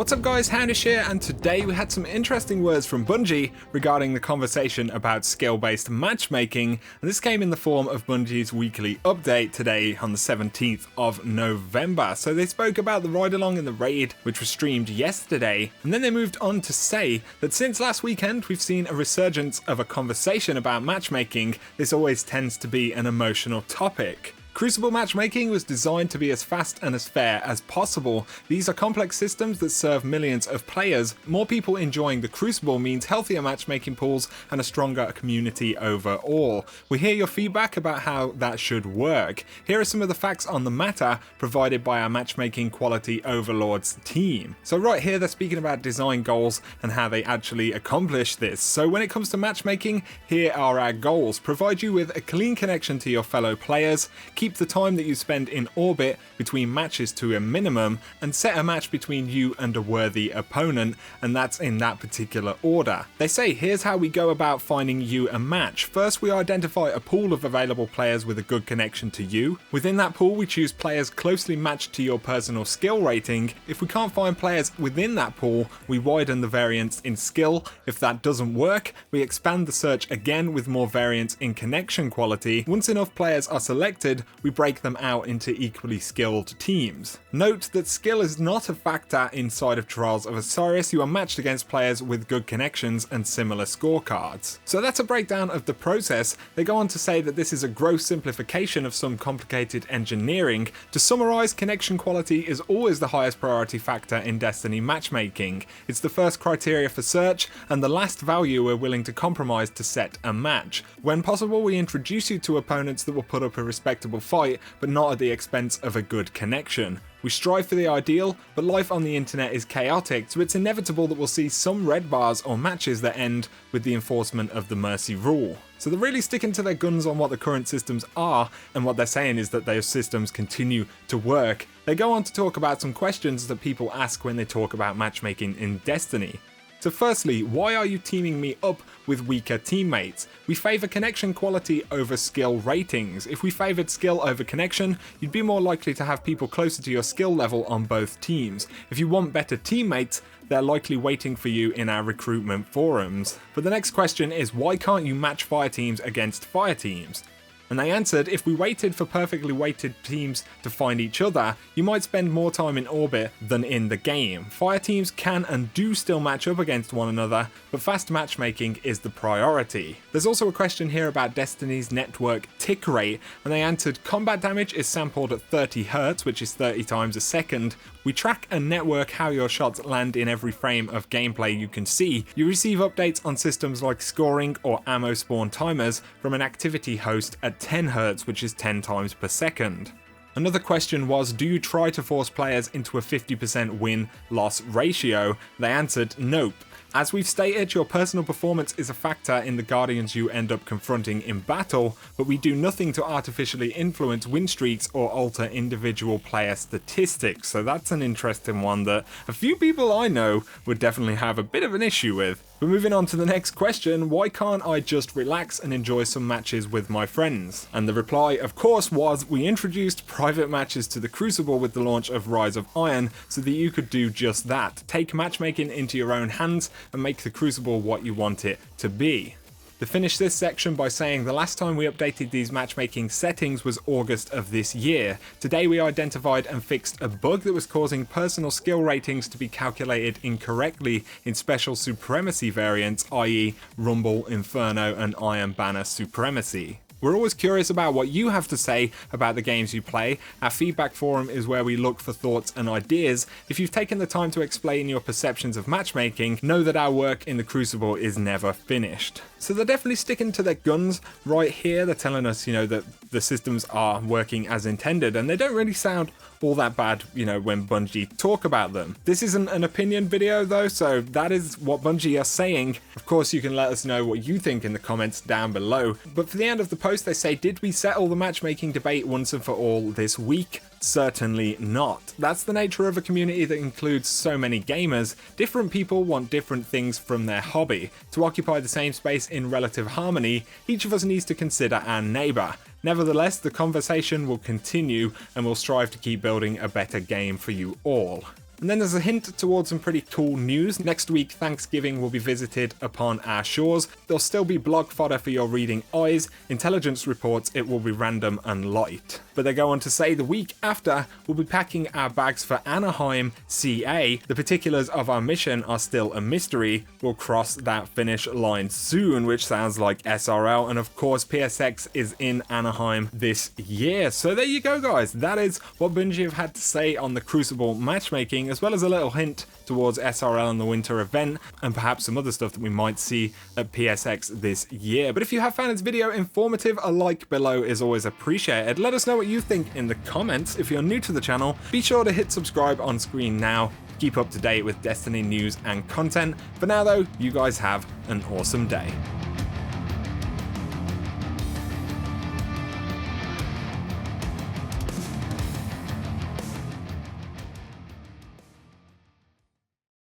What's up guys, XHOUNDISHx here, and today we had some interesting words from Bungie regarding the conversation about skill-based matchmaking, and this came in the form of Bungie's weekly update today on the 17th of November. So they spoke about the ride-along in the raid, which was streamed yesterday, and then they moved on to say that since last weekend we've seen a resurgence of a conversation about matchmaking. This always tends to be an emotional topic. Crucible matchmaking was designed to be as fast and as fair as possible. These are complex systems that serve millions of players. More people enjoying the Crucible means healthier matchmaking pools and a stronger community overall. We hear your feedback about how that should work. Here are some of the facts on the matter provided by our matchmaking quality overlords team. So right here they're speaking about design goals and how they actually accomplish this. So when it comes to matchmaking, here are our goals. Provide you with a clean connection to your fellow players, keep the time that you spend in orbit between matches to a minimum, and set a match between you and a worthy opponent, and that's in that particular order. They say here's how we go about finding you a match. First, we identify a pool of available players with a good connection to you. Within that pool we choose players closely matched to your personal skill rating. If we can't find players within that pool, we widen the variance in skill. If that doesn't work, we expand the search again with more variance in connection quality. Once enough players are selected, we break them out into equally skilled teams. Note that skill is not a factor inside of Trials of Osiris. You are matched against players with good connections and similar scorecards. So that's a breakdown of the process. They go on to say that this is a gross simplification of some complicated engineering. To summarize, connection quality is always the highest priority factor in Destiny matchmaking. It's the first criteria for search and the last value we're willing to compromise to set a match. When possible, we introduce you to opponents that will put up a respectable fight, but not at the expense of a good connection. We strive for the ideal, but life on the internet is chaotic, so it's inevitable that we'll see some red bars or matches that end with the enforcement of the mercy rule. So they're really sticking to their guns on what the current systems are, and what they're saying is that those systems continue to work. They go on to talk about some questions that people ask when they talk about matchmaking in Destiny. So firstly, why are you teaming me up with weaker teammates? We favour connection quality over skill ratings. If we favoured skill over connection, you'd be more likely to have people closer to your skill level on both teams. If you want better teammates, they're likely waiting for you in our recruitment forums. But the next question is, why can't you match fire teams against fire teams? And they answered, if we waited for perfectly weighted teams to find each other, you might spend more time in orbit than in the game. Fire teams can and do still match up against one another, but fast matchmaking is the priority. There's also a question here about Destiny's network tick rate, and they answered, combat damage is sampled at 30 Hz, which is 30 times a second. We track and network how your shots land in every frame of gameplay you can see. You receive updates on systems like scoring or ammo spawn timers from an activity host at 10 Hz, which is 10 times per second. Another question was, do you try to force players into a 50% win-loss ratio? They answered, nope. As we've stated, your personal performance is a factor in the Guardians you end up confronting in battle, but we do nothing to artificially influence win streaks or alter individual player statistics. So that's an interesting one that a few people I know would definitely have a bit of an issue with. But moving on to the next question, why can't I just relax and enjoy some matches with my friends? And the reply, of course, was we introduced private matches to the Crucible with the launch of Rise of Iron so that you could do just that. Take matchmaking into your own hands and make the Crucible what you want it to be. They finish this section by saying the last time we updated these matchmaking settings was August of this year. Today we identified and fixed a bug that was causing personal skill ratings to be calculated incorrectly in special supremacy variants, i.e. Rumble, Inferno and Iron Banner supremacy. We're always curious about what you have to say about the games you play. Our feedback forum is where we look for thoughts and ideas. If you've taken the time to explain your perceptions of matchmaking, know that our work in the Crucible is never finished. So they're definitely sticking to their guns right here. They're telling us, that the systems are working as intended, and they don't really sound all that bad, when Bungie talk about them. This isn't an opinion video though, so that is what Bungie are saying. Of course, you can let us know what you think in the comments down below. But for the end of the post, they say, did we settle the matchmaking debate once and for all this week? Certainly not. That's the nature of a community that includes so many gamers. Different people want different things from their hobby. To occupy the same space in relative harmony, each of us needs to consider our neighbour. Nevertheless, the conversation will continue and we'll strive to keep building a better game for you all. And then there's a hint towards some pretty cool news. Next week, Thanksgiving will be visited upon our shores. There'll still be blog fodder for your reading eyes. Intelligence reports it will be random and light. But they go on to say the week after, we'll be packing our bags for Anaheim, CA. The particulars of our mission are still a mystery. We'll cross that finish line soon, which sounds like SRL. And of course, PSX is in Anaheim this year. So there you go, guys. That is what Bungie have had to say on the Crucible matchmaking, as well as a little hint towards SRL and the Winter Event, and perhaps some other stuff that we might see at PSX this year. But if you have found this video informative, a like below is always appreciated. Let us know what you think in the comments. If you're new to the channel, be sure to hit subscribe on screen now. Keep up to date with Destiny news and content. For now though, you guys have an awesome day.